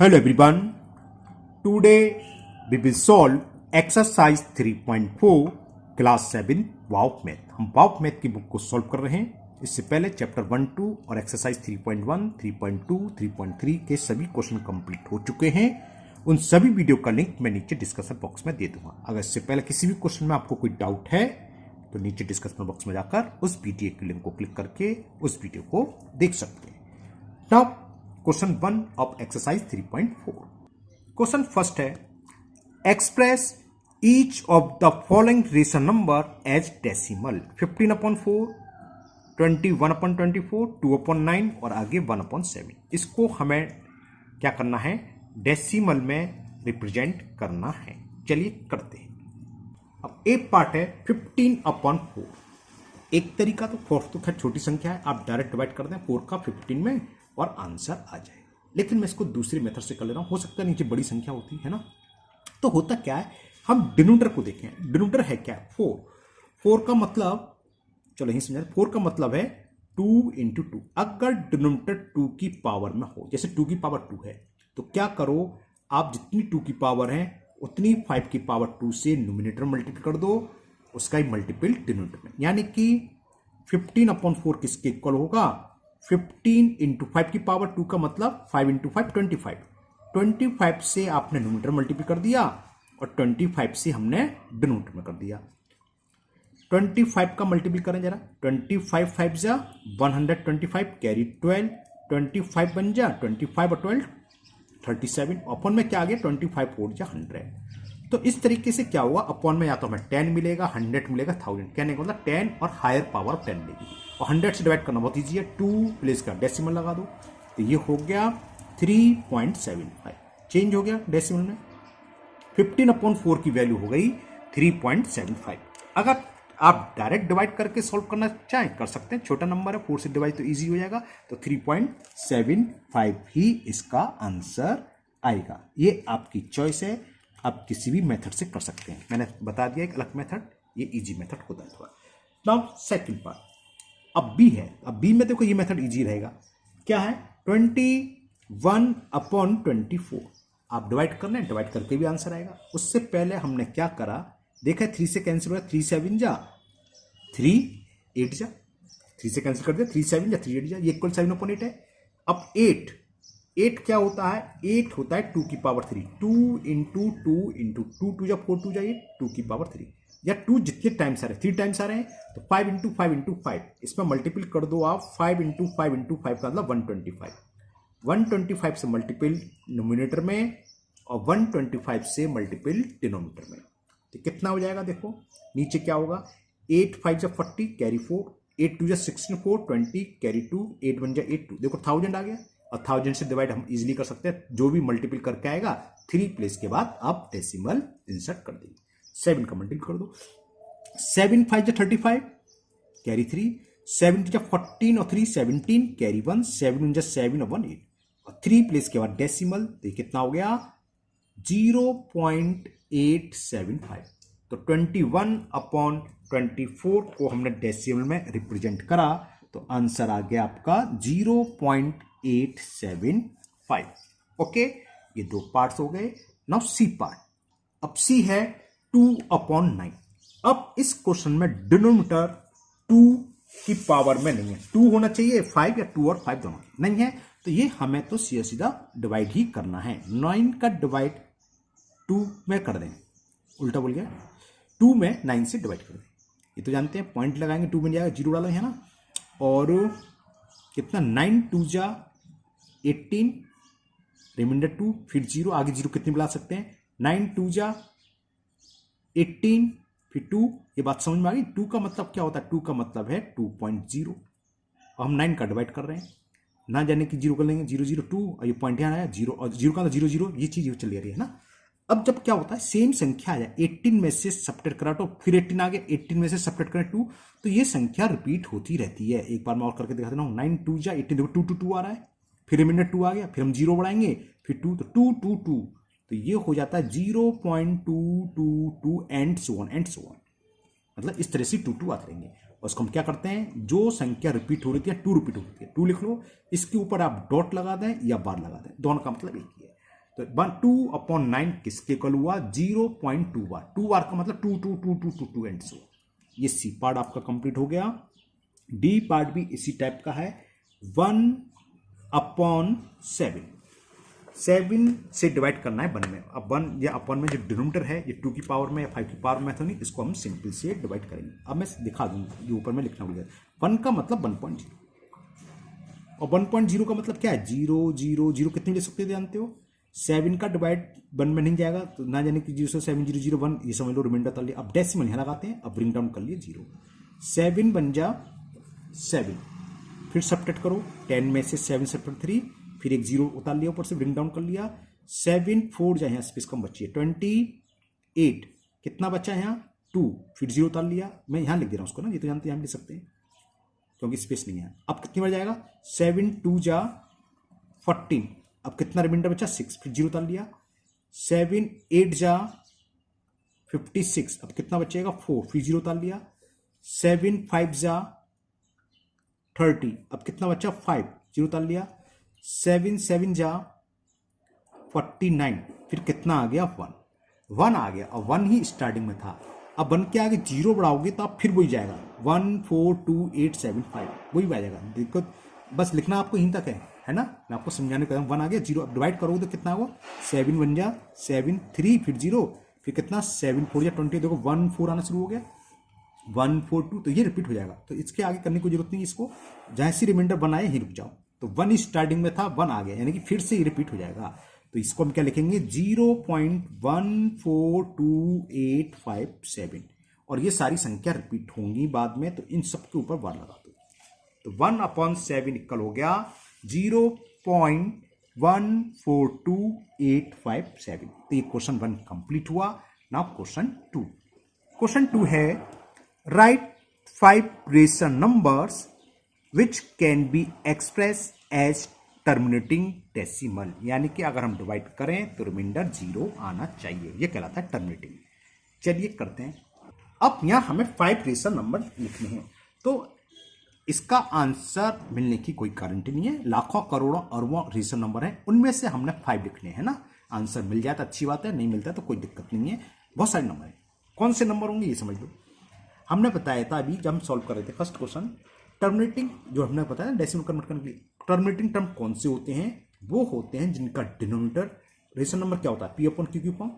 Hello everyone. Today we will solve exercise 3.4 class 7 wow math. हम वाव math की book को solve कर रहे हैं। इससे पहले चैप्टर 1, 2 और एक्सरसाइज 3.1, 3.2, 3.3 के सभी क्वेश्चन कंप्लीट हो चुके हैं। उन सभी वीडियो का लिंक मैं नीचे डिस्क्रिप्शन बॉक्स में दे दूंगा। अगर इससे पहले किसी भी क्वेश्चन में आपको कोई डाउट है तो नीचे डिस्क्रिप्शन बॉक्स में जाकर उस वीडियो के लिंक को क्लिक करके उस वीडियो को देख सकते हैं। Now question 1 of exercise 3.4। Question first है, express each of the following rational number as decimal. 15/4, 21/24, 2/9 और आगे 1/7। इसको हमें क्या करना है, डेसिमल में रिप्रेजेंट करना है। चलिए करते हैं। अब एक पार्ट है 15/4। एक तरीका तो 4 तो खैर छोटी संख्या है, आप डायरेक्ट डिवाइड कर दें 4 का 15 में और आंसर आ जाए। लेकिन मैं इसको दूसरे मेथड से कर ले रहा हूं, हो सकता है नीचे बड़ी संख्या होती है ना। तो होता क्या है, हम डिनोमिनेटर को देखें। डिनोमिनेटर है क्या, 4। 4 का मतलब, चलो यही समझा, 4 का मतलब है 2 × 2। अगर डिनोमिनेटर 2 की पावर में हो, जैसे 2 की पावर 2 है, तो क्या करो, आप जितनी 2 की पावर है उतनी 5 की पावर 2 से न्यूमिनेटर मल्टीप्लाई कर दो, उसका ही मल्टीपल डिनोमिनेटर में। यानी कि 15/4 किसके इक्वल होगा, 15 × 5 की पावर 2 का मतलब 5 × 5 25। 25 से आपने न्यूमिनेटर मल्टीप्लाई कर दिया और 25 से हमने डिनोमिनेटर में कर दिया। 25 का मल्टीप्लाई करें जरा, 25 5 जा 125, कैरी 12, 25 बन जा 25 और 12 37। अपॉन में क्या आ गया, 25 4 जा 100। तो इस तरीके से क्या हुआ, अपॉन में या तो हमें 10 मिलेगा, 100 मिलेगा, 1000। कहने का मतलब 10 और हायर पावर 10 मिलेगी। और 100 से डिवाइड करना बहुत ईजी है, 2 प्लेस का डेसिमल लगा दो, तो ये हो गया 3.75। चेंज हो गया डेसिमल में। 15/4 की वैल्यू हो गई 3.75। अगर आप डायरेक्ट डिवाइड करके सॉल्व करना चाहें कर सकते हैं, छोटा नंबर है, 4 से डिवाइड तो इजी हो जाएगा। तो 3.75 ही इसका आंसर आएगा। ये आपकी चॉइस है, आप किसी भी मेथड से कर सकते हैं। मैंने बता दिया एक अलग मेथड, ये इजी मेथड होता है थोड़ा। नाउ सेकंड पार्ट, अब बी है। अब बी में देखो ये मेथड इजी रहेगा। क्या है, 21/24। आप डिवाइड कर लें, डिवाइड करके भी आंसर आएगा। उससे पहले हमने क्या करा, देखा 3 से कैंसिल हो गया, 3 7 जा 3 8 जा, 3 से कैंसिल कर दिया, 3 7 जा 3 8 जा, ये इक्वल 7/8 है। अब 8 क्या होता है, 8 होता है 2 की पावर 3। 2 × 2 × 2 2 जा 4 2 जा, ये 2 की पावर 3 या 2 जितने टाइम्स आ रहे हैं 3 टाइम्स आ रहे हैं, तो 5 × 5 × 5 इसमें मल्टीपल कर दो आप। 5 × 5 × 5 का मतलब 125। 125 से मल्टीपल नोमिनेटर में और 125 से मल्टीपल डिनोमिनेटर में, तो कितना हो जाएगा देखो। नीचे क्या होगा, 8 5 जा 40, कैरी 4, 8 2 जा 16 4 20, कैरी 2, 8 1 जा 8 2। देखो 1000 आ गया, और 1000 से डिवाइड हम इजीली कर सकते हैं। जो भी मल्टीपल करके आएगा 3 प्लेस के बाद आप डेसिमल इंसर्ट कर देंगे। 7 का मल्टीपल कर दो, 7 5 जा 35, कैरी 3, 7 जा 14 और 3 17, कैरी 1, 7 1 जा 7 और 1 8, और 3 प्लेस के बाद डेसिमल, तो ये कितना हो गया 0.875। तो 21/24 को हमने डेसिमल में रिप्रेजेंट करा, तो आंसर आ गया आपका 0.875। ओके, ये 2 पार्ट्स हो गए। Now C part. अब सी है 2/9। अब इस क्वेश्चन में डिनोमिनेटर 2 की पावर में नहीं है, 2 होना चाहिए 5 या 2 और 5 दोनों नहीं है, तो ये हमें तो सीधा डिवाइड ही करना है। 9 का डिवाइड 2 में कर दें, उल्टा बोल गया, 2 में 9 से डिवाइड कर दें। ये तो जानते हैं, पॉइंट लगाएंगे 2 बन जाएगा, 0 डालेंगे है ना। और कितना, 9 2 जा 18, रिमाइंडर 2, फिर 0, आगे 0 कितने बुला सकते हैं, 9 2 जा 18, फिर 2। ये बात समझ में आ गई। 2 का मतलब क्या होता है, 2 का मतलब है 2.0, और हम 9 का डिवाइड कर रहे हैं, ना जाने कि 0 कर लेंगे, 0 0 2, और ये पॉइंट यहाँ आया 0, और 0 का 0 0, ये चीज चल रही है ना। अब जब क्या होता है, सेम संख्या आ जाए, 18 में से सब्ट्रैक्ट करा तो फिर 18 आ गया, 18 में से सब्ट्रैक्ट करें 2, तो ये संख्या रिपीट होती रहती है। एक बार मैं और करके दिखा देता हूँ, 9 2 जा 18, देखो 2 2 2 आ रहा है, फिर रिमाइंडर 2 आ गया, फिर हम 0 बढ़ाएंगे, फिर 2, तो 2 2 2, तो ये हो जाता है 0.222 and so on and so on. मतलब इस तरह से 2 2 आते रहेंगे। और उसको हम क्या करते हैं, जो संख्या रिपीट हो रही है 2 रिपीट होती है, 2 लिख लो, इसके ऊपर आप डॉट लगा दें या बार लगा दें, दोनों का मतलब एक ही है। तो 2/9 किसके इक्वल हुआ? 0.2 बार। 2 बार का मतलब 2 2 2 2 2 2 एंड सो। ये सी पार्ट आपका कंप्लीट हो गया। डी पार्ट भी इसी टाइप का है, 1/7। 7 से डिवाइड करना है 1 में। अब 1 या अपन में जो डिनोमिनेटर है ये 2 की पावर में या 5 की पावर में तो नहीं, इसको हम सिंपल से डिवाइड करेंगे। अब मैं दिखा दूंगा, ये ऊपर में लिखना पड़ेगा। 1 का मतलब 1.0 और 1.0 का मतलब क्या है? 0 0 0 कितने ले सकते थे जानते हो? 7 का डिवाइड 1 में नहीं जाएगा तो ना जाने कि 0 7 0 0 1 ये समझ लो रिमाइंडर कर लिया। अब डेसिमल यहाँ लगाते हैं, अब ब्रिंग डाउन कर लिए 0। 7 बन जा 7, फिर सब्ट्रैक्ट करो 10 में से 7 सब्ट्रैक्ट 3, फिर एक 0 उतार लिया ऊपर से, ब्रिंग डाउन कर लिया। 7 4 जाए यहाँ स्पेस कम बची है 28, कितना बचा है यहाँ 2, फिर 0 उतार लिया। मैं यहाँ लिख दे रहा हूँ उसको ना, ये तो जानते हैं, यहाँ लिख सकते हैं क्योंकि स्पेस नहीं है। अब कितनी बार जाएगा? 7 2 जा 14, अब कितना रिमाइंडर बचा 6, फिर 0 उतार लिया। 7 8 जा 56, अब कितना बचेगा 4, फिर 0 उतार लिया। 7 5 जा 30, अब कितना बचा 5, 0 उतार लिया। 7 7 जा 49, फिर कितना आ गया 1 आ गया, और 1 ही स्टार्टिंग में था। अब 1 के आगे 0 बढ़ाओगे तो आप फिर वही जाएगा 1 4 2 8 7 5, वही आ जाएगा। देखो बस लिखना आपको यहीं तक है ना, मैं आपको समझाने का। 1 आ गया, 0 अब डिवाइड करोगे तो कितना होगा? 7 बन जा 7 3, फिर 0, फिर कितना 7 4 या 20, देखो 1 4 आना शुरू हो गया, 1 4 2, तो ये रिपीट हो जाएगा। तो इसके आगे करने की जरूरत नहीं, इसको जहाँ से रिमाइंडर बनाए ही रुक जाओ। तो 1 स्टार्टिंग में था, 1 आ गया, यानी कि फिर से ये रिपीट हो जाएगा। तो इसको हम क्या लिखेंगे? 0.142857, और ये सारी संख्या रिपीट होंगी बाद में, तो इन सब के ऊपर 1 लगा दो। तो 1/7 इक्वल हो गया 0.142857। तो ये क्वेश्चन 1 कंप्लीट हुआ। Now question 2। क्वेश्चन 2 है, write 5 rational numbers which can be express as terminating decimal, यानी कि अगर हम डिवाइड करें तो रिमाइंडर 0 आना चाहिए, ये कहलाता है टर्मिनेटिंग। चलिए करते हैं। अब यहां हमें 5 रेशनल नंबर लिखने हैं, तो इसका आंसर मिलने की कोई गारंटी नहीं है। लाखों करोड़ों अरबों रेशनल नंबर हैं, उनमें से हमने 5 लिखने हैं ना। आंसर मिल जाए तो अच्छी बात है, नहीं मिलता है तो कोई दिक्कत नहीं है। बहुत सारे नंबर हैं, कौन से नंबर होंगे ये समझ लो। हमने बताया था अभी जब हम सॉल्व कर रहे थे फर्स्ट क्वेश्चन, टर्मिनेटिंग जो हमने बताया डेसिमल कन्वर्ट करने के लिए, टर्मिनेटिंग टर्म कौन से होते हैं? वो होते हैं जिनका डिनोमिनेटर रेशनल नंबर क्या होता है? P/Q form.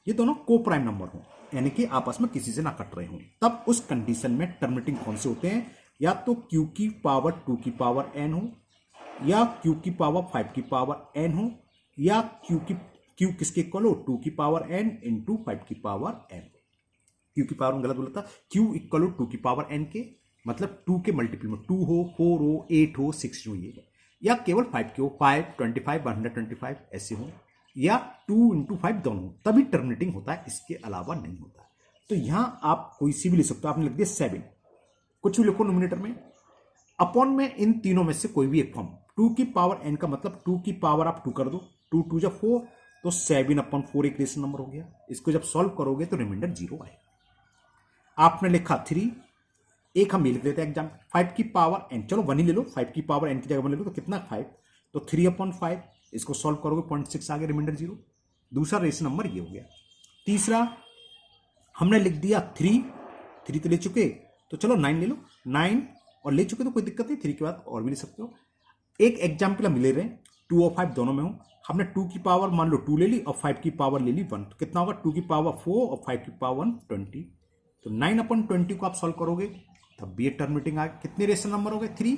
ये दोनों को प्राइम नंबर हो, यानी कि आपस में किसी से ना कट रहे हो, तब उस कंडीशन में टर्मिनेटिंग कौन से होते हैं? या तो q की पावर 2 की पावर n हो, या q की पावर 5 की पावर n हो, या q किसके इक्वल हो? 2 की पावर n इंटू 5 की पावर n। q की पावर गलत बोला था, q इक्वल हो 2 की पावर n के, मतलब 2 के मल्टीपल में 2 हो, 4 हो, 8 हो, 6 हो, ये है। या केवल 5 के हो, 5 25 125 ऐसे हो, या 2 इंटू 5 दोनों हो, तभी टर्मिनेटिंग होता है, इसके अलावा नहीं होता। तो यहां आप कोई सी भी लिख सकते हो। आपने लिख दिया 7, कुछ भी लिखो नोमिनेटर में, अपॉन में इन तीनों में से कोई भी एक फॉर्म। 2 की पावर n का मतलब 2 की पावर आप 2 कर दो, 2 2 जब 4, तो 7/4 एक रेशनल नंबर हो गया। इसको जब सॉल्व करोगे तो रिमाइंडर 0 आएगा। आपने लिखा 3, एक हम ये लिख देते हैं एग्जाम, 5 की पावर n, चलो 1 ही ले लो, 5 की पावर n की जगह 1 ले लो तो कितना 5, तो 3/5, इसको सॉल्व करोगे 0.6 आ गया, रिमाइंडर 0। दूसरा रेशनल नंबर ये हो गया। तीसरा हमने लिख दिया 3 तो ले चुके, तो चलो 9 ले लो, 9 और ले चुके तो कोई दिक्कत नहीं, 3 के बाद और भी ले सकते हो। एक एग्जाम्पल हम ले रहे हैं, 2 और 5 दोनों में हो, हमने 2 की पावर मान लो 2 ले ली और 5 की पावर ले ली 1, तो कितना होगा? 2 की पावर 4 और 5 की पावर 20, तो 9/20 को आप सॉल्व करोगे तब भी टर्मिनेटिंग आ गया। कितने रेशनल नंबर हो गए? 3।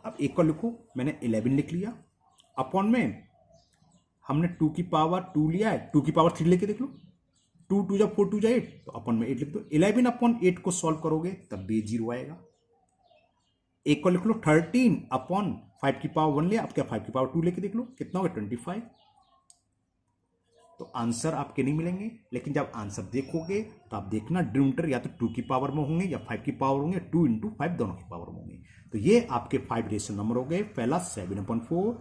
अब एक को लिखो, मैंने 11 लिख लिया, अपॉन में हमने 2 की पावर 2 लिया है, 2 की पावर 3 लेके देख लो, 2 2 जब 4 2 जा 8, तो अपन में 8 लिख दो। 11/8 को सॉल्व करोगे तब भी 0 आएगा। एक को लिख लो 13/5 की पावर 1 लिया, अब क्या 5 की पावर 2 लेके देख लो, कितना होगा? 25। तो आंसर आपके नहीं मिलेंगे, लेकिन जब आंसर देखोगे तो आप देखना डिनोमिनेटर या तो 2 की पावर में होंगे या 5 की पावर होंगे, 2 इंटू 5 दोनों की पावर में होंगे। तो ये आपके 5 रेशनल नंबर हो गए। पहला 7/4,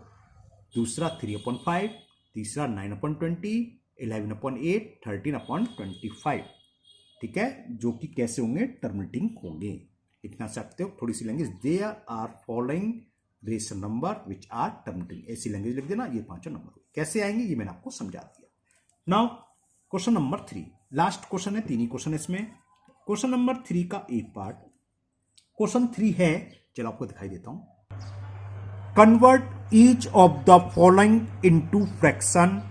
दूसरा 3/5, तीसरा 9/20, 11/8, 13/25, ठीक है, जो कि कैसे होंगे? टर्मिनेटिंग होंगे। लिखना सकते हो थोड़ी सी language, there are following rational number which are terminating, ऐसी लैंग्वेज लिख देना। ये पांचों नंबर कैसे आएंगे ये मैंने आपको समझा दिया। Now question number 3, last question है, 3 ही क्वेश्चन है इसमें। क्वेश्चन नंबर 3 का एक पार्ट, क्वेश्चन 3 है, चलो आपको दिखाई देता हूं। Convert each of the following into fraction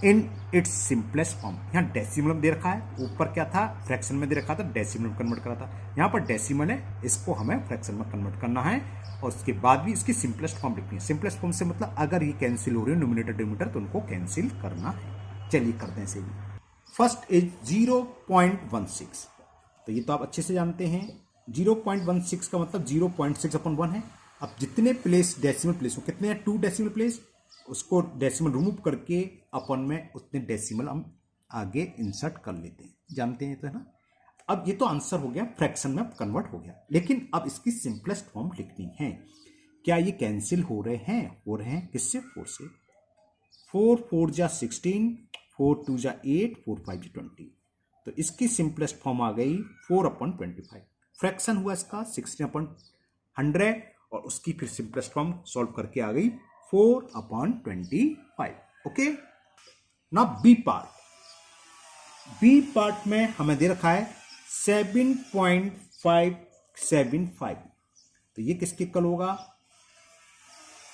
in its simplest form. यहां डेसिमल में दे रखा है, ऊपर क्या था फ्रैक्शन में दे रखा था, डेसिमल में कन्वर्ट करा था। यहां पर डेसिमल है, इसको हमें फ्रैक्शन में कन्वर्ट करना है और उसके बाद भी इसकी सिंपलेस्ट फॉर्म लिखनी है। सिंपलेस्ट फॉर्म से मतलब अगर ये कैंसिल हो रही है न्यूमरेटर डिनोमिनेटर तो उनको कैंसिल करना है। चलिए करते हैं इसे भी। फर्स्ट इज 0.16, तो ये तो आप अच्छे से जानते हैं। 0.16 का मतलब 0.6 अपॉन 1 है। अब जितने प्लेस डेसिमल प्लेस हो, कितने हैं 2 डेसिमल प्लेस, उसको डेसिमल रिमूव करके अपन में उतने डेसिमल हम आगे इंसर्ट कर लेते हैं, जानते हैं तो है ना। अब ये तो आंसर हो गया, फ्रैक्शन में कन्वर्ट हो गया, लेकिन अब इसकी सिंपलेस्ट फॉर्म लिखनी है। क्या ये कैंसिल हो रहे हैं? हो रहे हैं। किससे? 4 से। 4 4 जा 16, 4 2 जा 8, 4 5 जा 20। तो इसकी सिंपलेस्ट फॉर्म आ गई 4/25। फ्रैक्शन हुआ इसका 16/100 और उसकी फिर सिंपलेस्ट फॉर्म सॉल्व करके आ गई 4/25। ओके। ना बी पार्ट, बी पार्ट में हमें दे रखा है 7.575। तो ये किसके इक्वल होगा?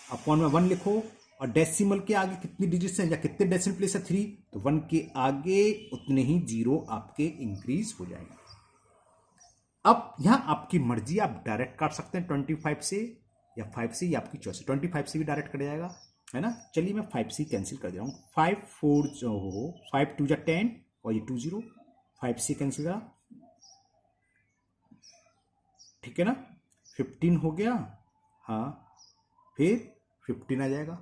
अपॉन में 1 लिखो और डेसिमल के आगे कितनी डिजिट्स हैं या कितने डेसिमल प्लेस है 3, तो 1 के आगे उतने ही जीरो आपके इंक्रीज हो जाएंगे। अब यहां आपकी मर्जी, आप डायरेक्ट काट सकते हैं 25 से या 5 से, ये आपकी चॉइस है। 25 से भी डायरेक्ट कट जाएगा, है ना। चलिए मैं 5 से कैंसिल कर दे रहा हूं। 5 4 जो हो 5 2 जा 10 और ये 2 0, 5 से कैंसिल करा, ठीक है ना। 15 हो गया, हाँ, फिर 15 आ जाएगा,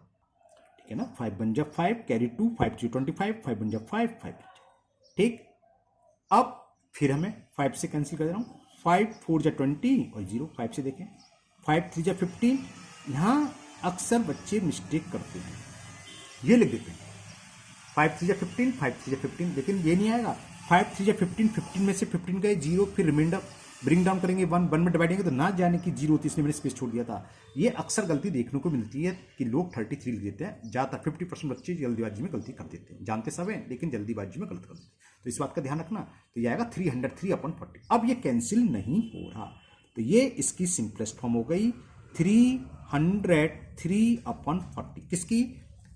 ठीक है ना। 5 बन जा 5, कैरी 2, 5 2 25, 5 बन जा 5, 5 ठीक। अब फिर हमें 5 से कैंसिल कर दे रहा हूं। 5 4 जा 20 और 0, 5 से देखें, 5 3 जा 15। यहां अक्सर बच्चे मिस्टेक करते हैं, ये लिख देते हैं 5 3 जा 15, 5 3 जा 15, लेकिन ये नहीं आएगा। 5 3 जा 15, 15 में से 15 गए 0, फिर रिमाइंडर ब्रिंग डाउन करेंगे 1, 1 में डिवाइड करेंगे तो ना जाने की 0 होती है, इसने मैंने स्पेस छोड़ दिया था। ये अक्सर गलती देखने को मिलती है कि लोग 33 लिख देते हैं। ज़्यादातर 50% बच्चे जल्दीबाजी में गलती कर देते हैं, जानते सब हैं लेकिन जल्दीबाजी में गलत कर देते हैं। तो इस बात का ध्यान रखना। तो ये आएगा 303/40। अब ये कैंसिल नहीं हो रहा, तो ये इसकी सिंपलेस्ट फॉर्म हो गई 303/40। किसकी?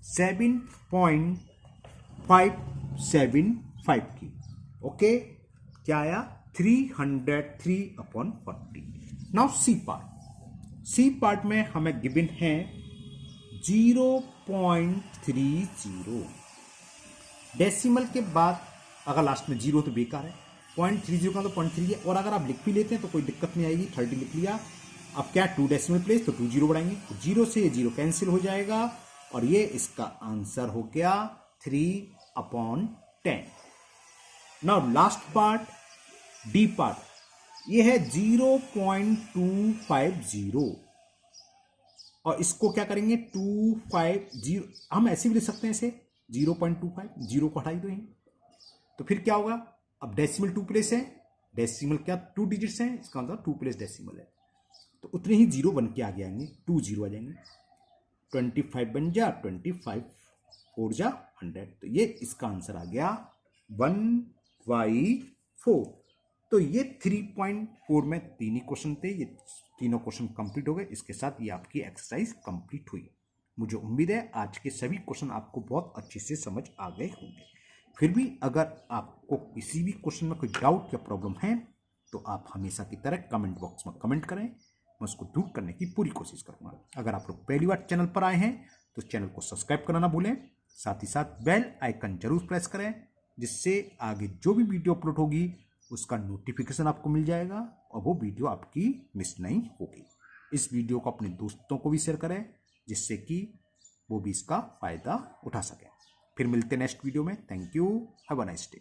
7.575 की। ओके, क्या आया? 303/40। Now C part, C part में हमें गिवन है 0.30। डेसिमल के बाद अगर लास्ट में 0 तो बेकार है, 0.30 का तो 0.3 है, और अगर आप लिख भी लेते हैं तो कोई दिक्कत नहीं आएगी। 30 लिख लिया। अब क्या 2 डेसिमल प्लेस तो 2 0 बढ़ाएंगे, तो 0 से ये 0 कैंसिल हो जाएगा और ये इसका आंसर हो गया 3/10। Now last part, D part, ये है 0.250 और इसको क्या करेंगे 250, हम ऐसे भी लिख सकते हैं इसे 0.25, 0 को हटा ही दो यहीं, तो फिर क्या होगा? अब डेसिमल 2 प्लेस है, डेसिमल क्या 2 डिजिट्स हैं, इसका मतलब 2 प्लेस डेसिमल है, तो उतने ही 0 बन के आगे आएंगे, 2 0 आ जाएंगे। 25 बन जा 25, 4 जा 100, तो ये इसका आंसर आ गया 1/4। तो ये 3.4 में 3 ही क्वेश्चन थे, ये तीनों क्वेश्चन कंप्लीट हो गए। इसके साथ ये आपकी एक्सरसाइज कंप्लीट हुई। मुझे उम्मीद है आज के सभी क्वेश्चन आपको बहुत अच्छे से समझ आ गए होंगे। फिर भी अगर आपको किसी भी क्वेश्चन में कोई डाउट या प्रॉब्लम है तो आप हमेशा की तरह कमेंट बॉक्स में कमेंट करें, मैं उसको दूर करने की पूरी कोशिश करूंगा। अगर आप लोग पहली बार चैनल पर आए हैं तो चैनल को सब्सक्राइब करना ना भूलें, साथ ही साथ बेल आइकन जरूर प्रेस करें, जिससे आगे जो भी वीडियो अपलोड होगी उसका नोटिफिकेशन आपको मिल जाएगा और वो वीडियो आपकी मिस नहीं होगी। इस वीडियो को अपने दोस्तों को भी शेयर करें, जिससे कि वो भी इसका फायदा उठा सकें। फिर मिलते हैं नेक्स्ट वीडियो में। Thank you, have a nice day.